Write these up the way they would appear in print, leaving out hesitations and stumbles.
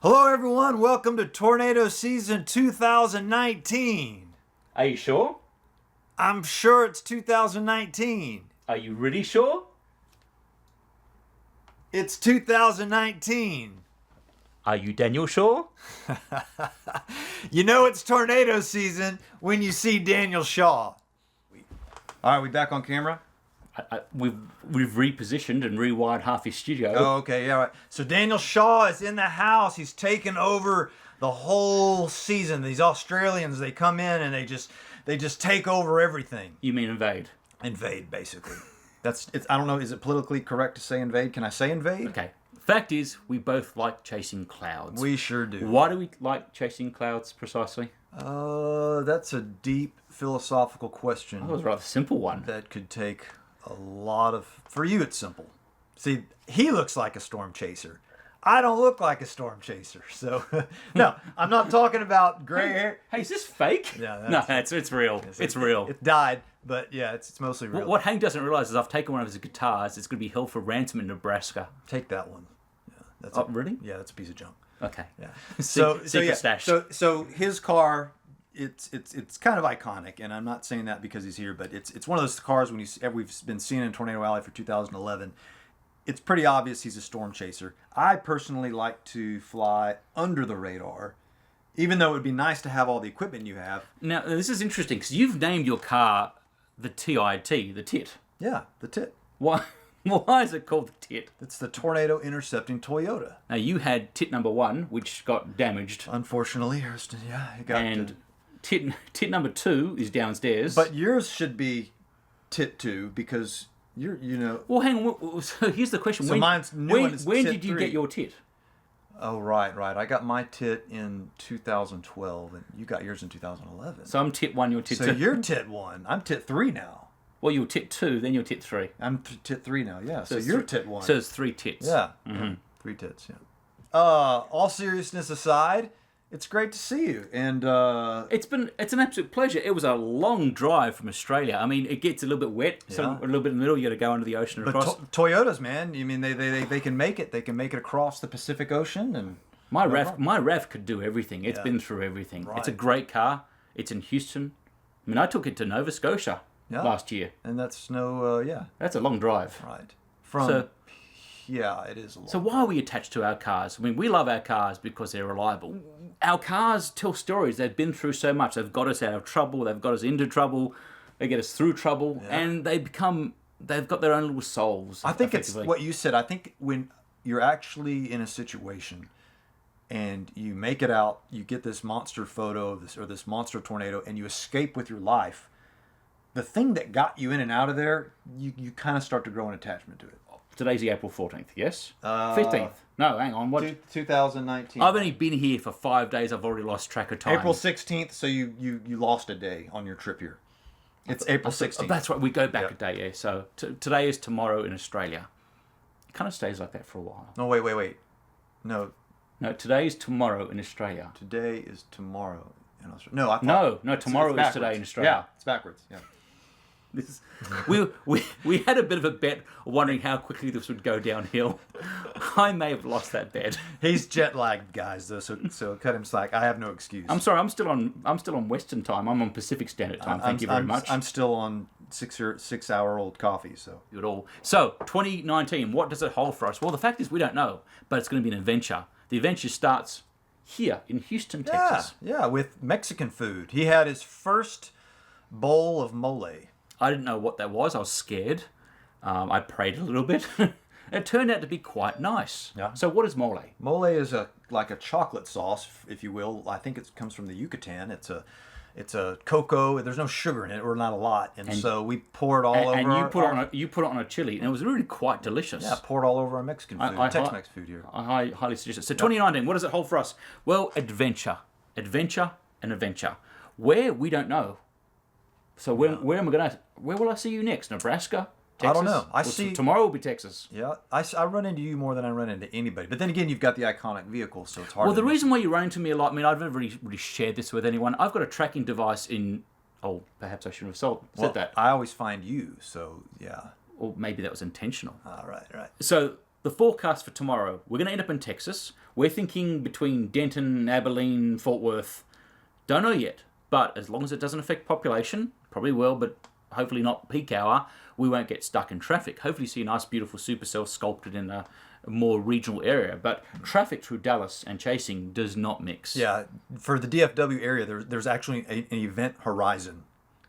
Hello, everyone. Welcome to Tornado Season 2019. Are you sure? I'm sure it's 2019. Are you really sure? It's 2019. Are you Daniel Shaw? You know it's tornado season when you see Daniel Shaw. All right, we back on camera? We've repositioned and rewired half his studio. Oh, okay, yeah, right. So Daniel Shaw is in the house. He's taken over the whole season. These Australians, they come in and they just take over everything. You mean invade? Invade, basically. I don't know, is it politically correct to say invade? Can I say invade? Okay. Fact is, we both like chasing clouds. We sure do. Why do we like chasing clouds precisely? That's a deep philosophical question. That was a rather simple one. That could take a lot of... For you, it's simple. See, he looks like a storm chaser. I don't look like a storm chaser. So, no, I'm not talking about gray hair. Hey, is this fake? Yeah, no, it's real. It's real. It died, but yeah, it's mostly real. What Hank doesn't realize is I've taken one of his guitars. It's going to be held for ransom in Nebraska. Take that one. Yeah, that's really? Yeah, that's a piece of junk. Okay. Yeah. Secret stash. So his car, it's kind of iconic, and I'm not saying that because he's here, but it's one of those cars we've been seeing in Tornado Alley for 2011. It's pretty obvious he's a storm chaser. I personally like to fly under the radar, even though it would be nice to have all the equipment you have. Now, this is interesting because you've named your car the TIT, the TIT. Yeah, the TIT. Why is it called the TIT? It's the Tornado Intercepting Toyota. Now, you had TIT number 1, which got damaged. Unfortunately, Hurston, yeah. It got and TIT number 2 is downstairs. But yours should be TIT 2 because... Well, hang on. So here's the question. So mine's new and it's when TIT did you 3. get your TIT? Oh, right. I got my TIT in 2012, and you got yours in 2011. So I'm TIT 1, you're TIT 2. So you're TIT 1. I'm TIT 3 now. Well, you're TIT 2, then you're TIT 3. I'm TIT 3 now, yeah. So you're TIT 1. So there's 3 TITs. Yeah. Mm-hmm. Yeah. 3 TITs, yeah. All seriousness aside, it's great to see you. And it's an absolute pleasure. It was a long drive from Australia. I mean, it gets a little bit wet, so Yeah. a little bit in the middle, you got to go under the ocean and across. Toyotas, man, you mean they can make it. They can make it across the Pacific Ocean. And my RAV could do everything. It's been through everything. Right. It's a great car. It's in Houston. I mean, I took it to Nova Scotia last year. And that's That's a long drive. right. Yeah, it is a lot. So why are we attached to our cars? I mean, we love our cars because they're reliable. Our cars tell stories. They've been through so much. They've got us out of trouble. They've got us into trouble. They get us through trouble. Yeah. And they've got their own little souls. I think it's what you said. I think when you're actually in a situation and you make it out, you get this monster photo of this monster tornado, and you escape with your life, the thing that got you in and out of there, you kind of start to grow an attachment to it. Today's the April 14th, yes? 15th. No, hang on. What? 2019. I've only been here for 5 days. I've already lost track of time. April 16th, so you lost a day on your trip here. It's April 16th. That's right. We go back a day, yeah. So today is tomorrow in Australia. It kind of stays like that for a while. No, wait. No, today is tomorrow in Australia. today is tomorrow in Australia. No, tomorrow it's is today in backwards. Australia. Yeah, it's backwards. Yeah. We had a bit of a bet wondering how quickly this would go downhill. I may have lost that bet. He's jet lagged, guys. Though, so cut him slack. I have no excuse. I'm sorry. I'm still on Western time. I'm on Pacific Standard Time. Thank you very much. I'm still on 6-hour-old coffee. So good all. So 2019. What does it hold for us? Well, the fact is we don't know, but it's going to be an adventure. The adventure starts here in Houston, Texas. Yeah, with Mexican food. He had his first bowl of mole. I didn't know what that was. I was scared. I prayed a little bit. It turned out to be quite nice. Yeah. So what is mole? Mole is like a chocolate sauce, if you will. I think it comes from the Yucatan. It's a cocoa. There's no sugar in it, or not a lot, and so we pour it all over. And you put it on a chili, and it was really quite delicious. Yeah, pour it all over our Mexican food, Tex-Mex food here. I highly suggest it. So 2019, what does it hold for us? Well, adventure, and adventure. Where we don't know. So where am I gonna? Where will I see you next? Nebraska? Texas? I don't know. Tomorrow will be Texas. Yeah, I run into you more than I run into anybody. But then again, you've got the iconic vehicle, so it's hard. Well, the reason why you run into me a lot, I mean, I've never really shared this with anyone. I've got a tracking device in. Oh, perhaps I shouldn't have said that. I always find you, so yeah. Or maybe that was intentional. Right. So the forecast for tomorrow, we're going to end up in Texas. We're thinking between Denton, Abilene, Fort Worth. Don't know yet. But as long as it doesn't affect population, probably will, but hopefully not peak hour, we won't get stuck in traffic. Hopefully see a nice, beautiful supercell sculpted in a more regional area. But traffic through Dallas and chasing does not mix. Yeah, for the DFW area, there's actually an event horizon,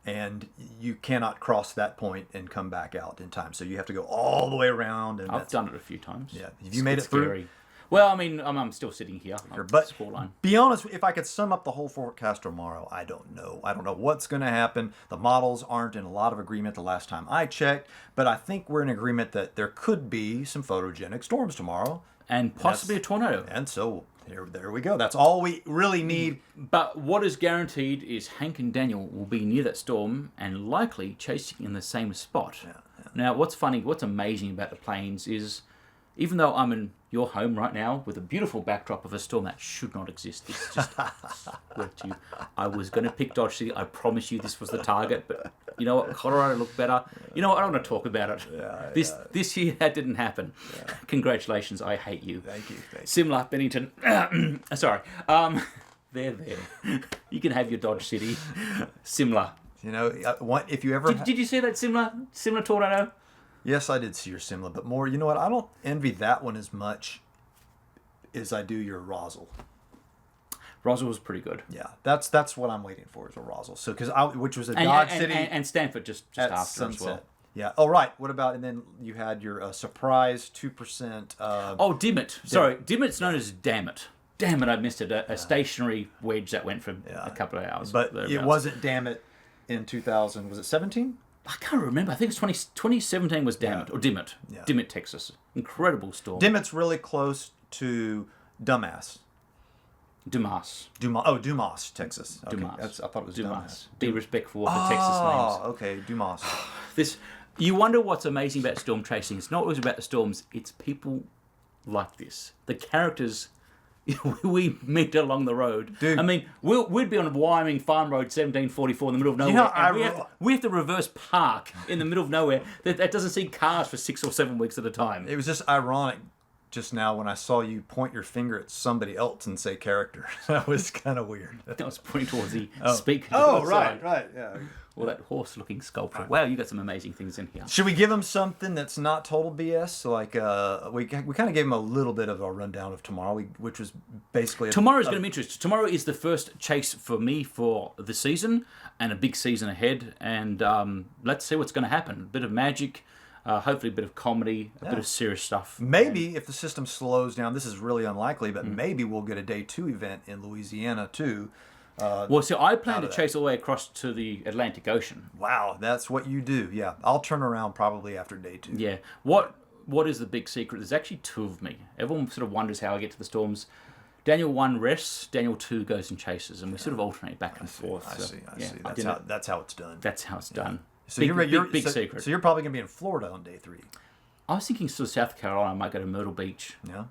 and you cannot cross that point and come back out in time. So you have to go all the way around. And I've done it a few times. Yeah, have you made it through? Scary. Well, I mean, I'm still sitting here. But scoreline. be honest, if I could sum up the whole forecast tomorrow, I don't know. I don't know what's going to happen. The models aren't in a lot of agreement the last time I checked, but I think we're in agreement that there could be some photogenic storms tomorrow. And possibly a tornado. And so there we go. That's all we really need. But what is guaranteed is Hank and Daniel will be near that storm and likely chasing in the same spot. Yeah. Now, what's amazing about the plains is, even though I'm in your home right now with a beautiful backdrop of a storm that should not exist, it's just swear to you, I was going to pick Dodge City. I promise you this was the target, but you know what? Colorado looked better. You know what? I don't want to talk about it. This year that didn't happen. Yeah. Congratulations. I hate you. Thank you. Simla, Bennington. Sorry. There. You can have your Dodge City. Simla. You know, if you ever did you see that Simla tornado? Yes, I did see your Simla, but more, you know what? I don't envy that one as much as I do your Rosal. Rosal was pretty good. Yeah, that's what I'm waiting for is a Rosal. So which was a Dodge City and Stanford just after sunset. as well. Yeah. Oh right. What about and then you had your surprise 2%. Dimmitt. Sorry, Dimmitt's known as Dammit. Damn it, I missed it. A stationary wedge that went for a couple of hours. But it wasn't Dammit in 2000. Was it 17? I can't remember. I think it's 2017 was Dammit or Dimmitt. Yeah. Dimmitt, Texas. Incredible storm. Dimmitt's really close to Dumbass. Dumas, Texas. Okay. Dumas. I thought it was Dumas. Be respectful of the Texas names. Okay, Dumas. You wonder what's amazing about storm chasing. It's not always about the storms. It's people like this. The characters we meet along the road. Dude. I mean, we'd be on Wyoming Farm Road 1744 in the middle of nowhere. We have to reverse park in the middle of nowhere. That doesn't see cars for 6 or 7 weeks at a time. It was just ironic just now when I saw you point your finger at somebody else and say character. That was kind of weird. That was pointing towards the speaker. Right, yeah. Well, that horse-looking sculpture. Wow, you got some amazing things in here. Should we give them something that's not total BS? So like, we kind of gave them a little bit of a rundown of tomorrow, which was basically... Tomorrow's going to be interesting. Tomorrow is the first chase for me for the season, and a big season ahead. And let's see what's going to happen. A bit of magic, hopefully a bit of comedy, a bit of serious stuff. Maybe if the system slows down, this is really unlikely, but maybe we'll get a day 2 event in Louisiana too. Well, so I plan to chase all the way across to the Atlantic Ocean. Wow, that's what you do. Yeah, I'll turn around probably after day 2. Yeah. What is the big secret? There's actually 2 of me. Everyone sort of wonders how I get to the storms. Daniel 1 rests, Daniel 2 goes and chases, and we sort of alternate back and forth. I see. That's how it's done. That's how it's done. So big secret. So you're probably going to be in Florida on day 3. I was thinking sort of South Carolina. I might go to Myrtle Beach. Yeah.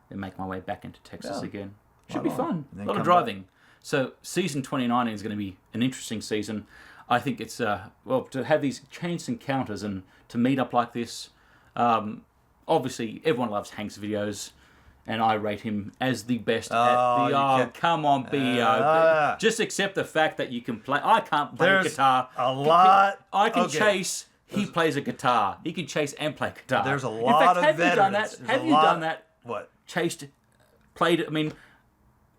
And make my way back into Texas again. Should Right be on. fun. And then A lot of come driving. Back. So season 2019 is going to be an interesting season. I think it's, to have these chance encounters and to meet up like this. Obviously, everyone loves Hank's videos. And I rate him as the best at the... come on, B.O. Just accept the fact that you can play... I can't play guitar. A lot... I can chase. He plays a guitar. He can chase and play guitar. There's a lot of veterans. Have you done that? What? Chased, played... I mean...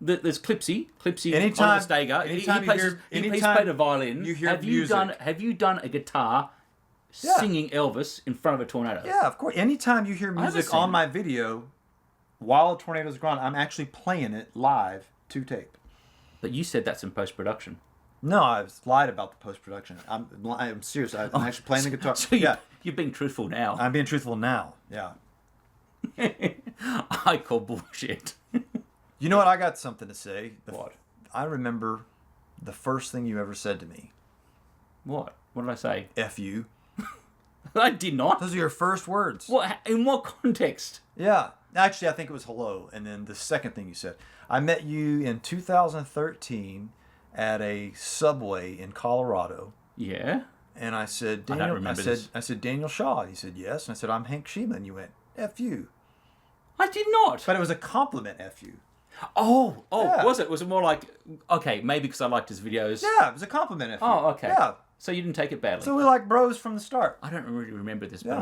There's Clipsy anytime, on the Steiger. He's played a violin. You hear music. Have you done a guitar singing Elvis in front of a tornado? Yeah, of course. Anytime you hear music on my video while a tornado's gone, I'm actually playing it live to tape. But you said that's in post-production. No, I've lied about the post-production. I'm serious. I'm actually playing the guitar. So you're being truthful now. I'm being truthful now. Yeah. I call bullshit. You know what? I got something to say. What? I remember the first thing you ever said to me. What? What did I say? F you. I did not. Those are your first words. What? In what context? Yeah. Actually, I think it was hello. And then the second thing you said. I met you in 2013 at a Subway in Colorado. Yeah. And I said, I don't remember this. I said, Daniel Shaw. He said, yes. And I said, I'm Hank Shima. And you went, F you. I did not. But it was a compliment, F you. Oh, Yeah. was it? Was it more like, okay, maybe because I liked his videos? Yeah, it was a compliment, F you. Oh, okay. Yeah. So you didn't take it badly. So we like bros from the start. I don't really remember this, but Yeah.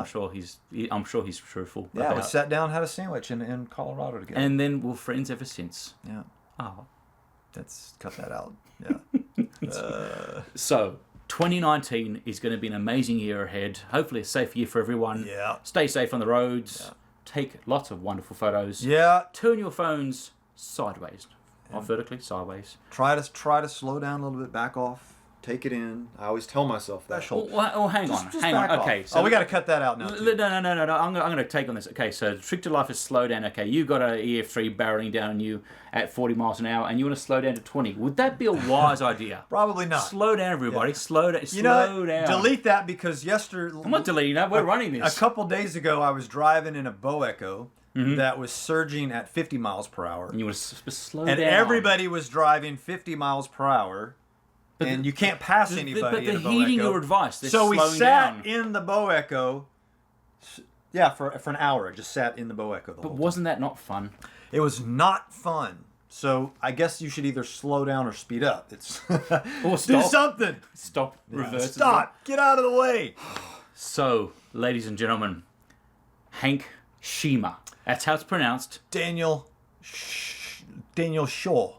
I'm sure he's truthful. Yeah, we about. sat down, had a sandwich in Colorado together. And then we're friends ever since. yeah, Oh. let's cut that out. Yeah. So, 2019 is going to be an amazing year ahead. Hopefully, a safe year for everyone. Yeah. Stay safe on the roads. Take lots of wonderful photos. Yeah. Turn your phones sideways, not vertically, sideways. Try to slow down a little bit, back off, take it in. I always tell myself that. Oh, hang on. Just Hang back on. off. Okay. So we got to cut that out now. too. No. I'm going to take on this. Okay, so the trick to life is slow down. Okay, you got an EF3 barreling down on you at 40 miles an hour, and you want to slow down to 20. Would that be a wise idea? Probably not. Slow down, everybody. Slow down. You know, Slow down. delete that because yesterday. I'm not deleting that. We're running A this. couple days ago, I was driving in a Boeco that was surging at 50 miles per hour. And you want to slow And down. everybody was driving 50 miles per hour. And you can't pass anybody But in they're a heeding Boeco. your advice. They're So we slowing sat down. in the Boeco. Yeah, for an hour. I just sat in the Boeco the whole But time. wasn't that not fun? It was not fun. So I guess you should either slow down or speed up. It's Or do stop. something. Stop. Reverse. Stop. Get out of the way. So, ladies and gentlemen, Hank Shima. That's how it's pronounced. Daniel Shaw.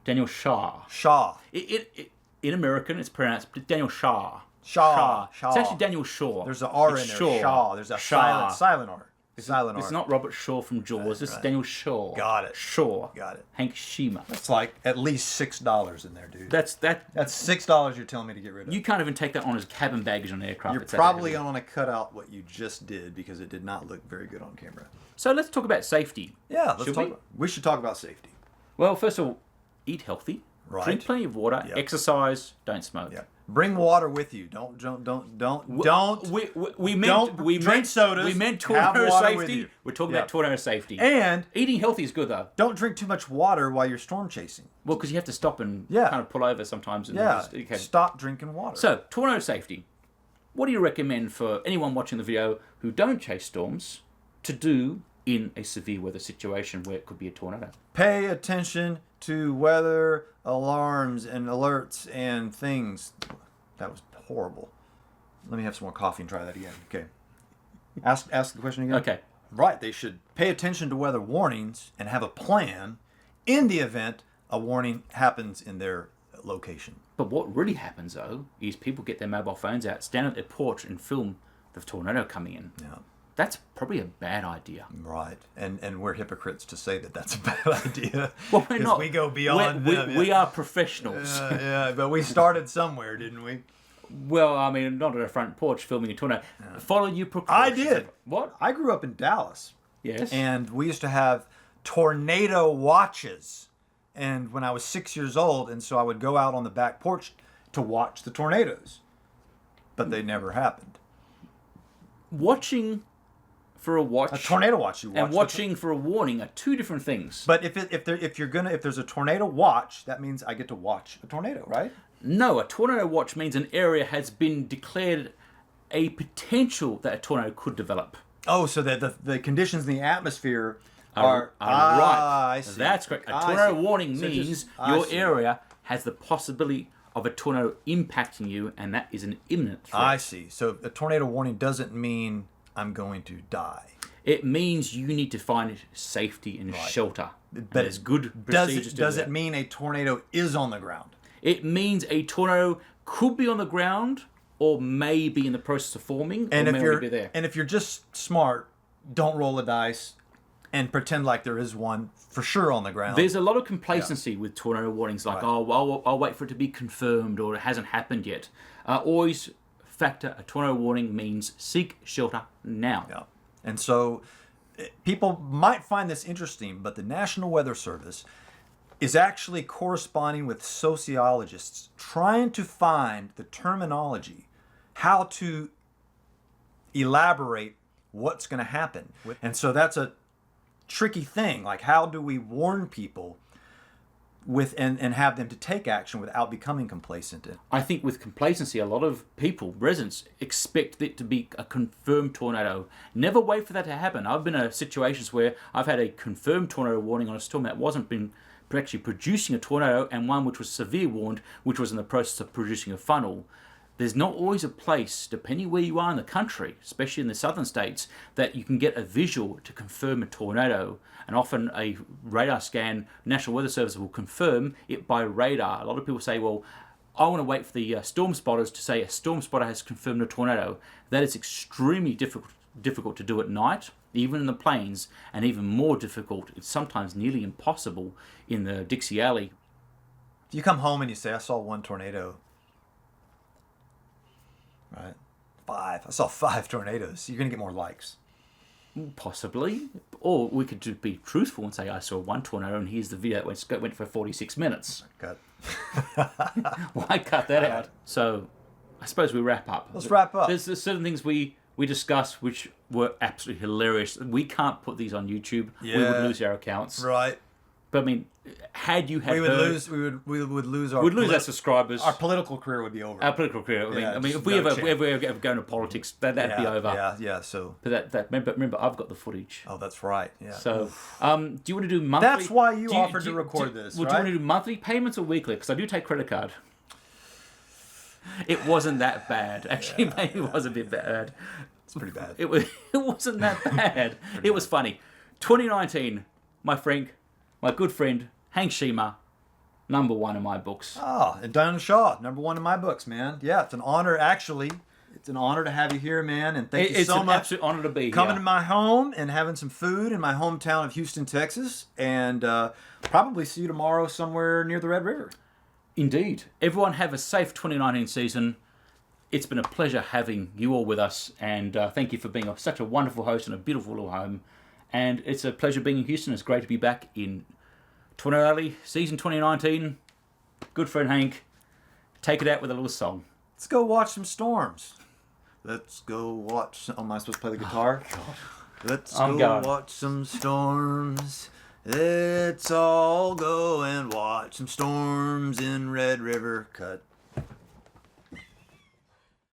Daniel Shaw. Shaw. In American, it's pronounced Daniel Shaw. Shaw. It's actually Daniel Shaw. There's an R in It's there. Shaw. There's a Shaw. silent R. Silent It's R. not Robert Shaw from Jaws. This is Daniel Shaw. Got it. Shaw. Got it. Hank Shima. It's like at least $6 in there, dude. That's $6 you're telling me to get rid of. You can't even take that on as cabin baggage on an aircraft. You're It's that probably heavy. going to cut out what you just did because it did not look very good on camera. So let's talk about safety. Yeah, let's Should talk. we? We should talk about safety. Well, first of all, eat healthy. Right. Drink plenty of water. Yep. Exercise. Don't smoke. Yeah. Bring water with you. Don't. We meant Don't we drink meant sodas. We meant Have tornado water with safety. you. We're talking Yeah. about tornado safety. And Eating healthy is good though. don't drink too much water while you're storm chasing. Well, because you have to stop and Yeah. kind of pull over sometimes. And Yeah. just- okay. Stop drinking water. So, tornado safety. What do you recommend for anyone watching the video who don't chase storms to do in a severe weather situation where it could be a tornado? Pay attention to weather alarms and alerts and things. That was horrible. Let me have some more coffee and try that again. Okay. Ask the question again. Okay. Right. They should pay attention to weather warnings and have a plan in the event a warning happens in their location. But what really happens though is people get their mobile phones out, stand at their porch, and film the tornado coming in. Yeah. That's probably a bad idea. Right. And we're hypocrites to say that that's a bad idea. Well, we're 'Cause not. we go beyond them. We are professionals. Yeah, but we started somewhere, didn't we? Well, I mean, not at a front porch filming a tornado. Follow your I precautions. did. What? I grew up in Dallas. Yes. And we used to have tornado watches. And when I was 6 years old, and so I would go out on the back porch to watch the tornadoes. But they never happened. Watching for a watch A tornado watch you watch. and watching for a warning are two different things. But if there's a tornado watch, that means I get to watch a tornado, right? No, a tornado watch means an area has been declared a potential that a tornado could develop. Oh, so that the conditions in the atmosphere Are Ah, right. I see. That's correct. A I tornado see. warning So means just- I your see. area has the possibility of a tornado impacting you, and that is an imminent threat. I see. So a tornado warning doesn't mean I'm going to die. It means you need to find safety and shelter. But there's good Does procedures to does do it that. mean a tornado is on the ground? It means a tornado could be on the ground or may be in the process of forming And or if may you're already be there. and if you're just smart, don't roll the dice and pretend like there is one for sure on the ground. There's a lot of complacency with tornado warnings, like, oh, I'll wait for it to be confirmed or it hasn't happened yet. Always factor a tornado warning means seek shelter now. Yeah. And so people might find this interesting, but the National Weather Service is actually corresponding with sociologists trying to find the terminology, how to elaborate what's going to happen. And so that's a tricky thing. Like, how do we warn people and have them to take action without becoming complacent. I think with complacency, a lot of people, residents, expect it to be a confirmed tornado. Never wait for that to happen. I've been in situations where I've had a confirmed tornado warning on a storm that wasn't been actually producing a tornado, and one which was severe warned, which was in the process of producing a funnel. There's not always a place, depending where you are in the country, especially in the southern states, that you can get a visual to confirm a tornado. And often a radar scan, National Weather Service will confirm it by radar. A lot of people say, well, I want to wait for the storm spotters to say a storm spotter has confirmed a tornado. That is extremely difficult to do at night, even in the plains, and even more difficult, it's sometimes nearly impossible in the Dixie Alley. If you come home and you say, I saw one tornado, right? 5. I saw 5 tornadoes. You're going to get more likes. Possibly. Or we could just be truthful and say, I saw one tornado and here's the video that went for 46 minutes. Cut. Why cut that out? So I suppose we wrap up. Let's wrap up. There's certain things we discussed which were absolutely hilarious. We can't put these on YouTube. Yeah. We would lose our accounts. Right. But I mean, had you had We would heard, lose our we'd lose our subscribers. our political career would be over. Our political career. Yeah, I mean, just if we no ever chance. go into politics, that'd be over. Yeah. So, But that remember, I've got the footage. oh, that's right. Yeah. So, do you want to do monthly? That's why you do offered do to record this, Would right? you want to do monthly payments or weekly? Because I do take credit card. It wasn't that bad. Actually, maybe it was a bit bad. It's pretty bad. It wasn't that bad. It was funny. 2019, my good friend, Hank Shima, number 1 in my books. Oh, and Diana Shaw, number 1 in my books, man. Yeah, it's an honor, actually. It's an honor to have you here, man, and thank you It's so an much absolute honor to be coming here. to my home and having some food in my hometown of Houston, Texas, and probably see you tomorrow somewhere near the Red River. Indeed. Everyone have a safe 2019 season. It's been a pleasure having you all with us, and thank you for being such a wonderful host and a beautiful little home. And it's a pleasure being in Houston. It's great to be back in Tornado Alley, season 2019. Good friend Hank, take it out with a little song. Let's go watch some storms. Let's go watch. Oh, am I supposed to play the guitar? Oh, God. Let's I'm go going. watch some storms. Let's all go and watch some storms in Red River. Cut.